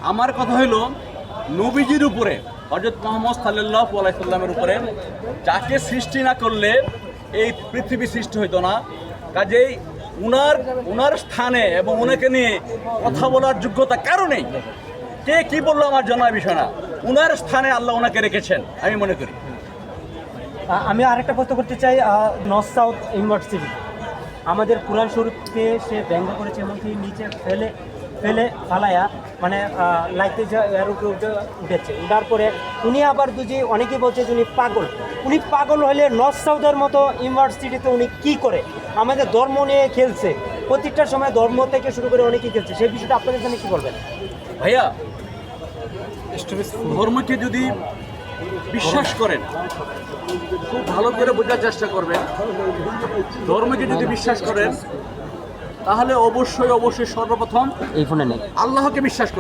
আমার কথা হলো নবীজির উপরে হযরত মুহাম্মদ সাল্লাল্লাহু আলাইহি সাল্লামের উপরে যাকে সৃষ্টি না করলে এই পৃথিবী সৃষ্টি হইতো না। কাজেই উনার স্থানে এবং উনাকে নিয়ে কথা বলার যোগ্যতা কারো নেই। কে কি বললো আমার জানার বিষয় না, উনার স্থানে আল্লাহ ওনাকে রেখেছেন আমি মনে করি। আমি আরেকটা প্রশ্ন করতে চাই, নর্থ সাউথ ইউনিভার্সিটি আমাদের কোরআন শরীফকে সে ব্যঙ্গ করেছে, এমনকি নিচে ফেলে ফালায়া মানে লাইতে এর উপরে উঠেছে। উঠার পরে উনি আবার যে অনেকেই বলছে যে উনি পাগল হলে নর্থ সাউথের মতো ইউনিভার্সিটিতে উনি কি করে আমাদের ধর্ম নিয়ে খেলছে, প্রত্যেকটা সময় ধর্ম থেকে শুরু করে অনেকেই খেলছে, সেই বিষয়টা আপনাদের জন্য কী বলবেন? ভাইয়া, ধর্মকে যদি বিশ্বাস করেন খুব ভালো করে বোঝার চেষ্টা করবেন। ধর্মকে যদি বিশ্বাস করেন তাহলে অবশ্যই সর্বপ্রথম এই ফোনে নেই আল্লাহকে বিশ্বাস করবেন।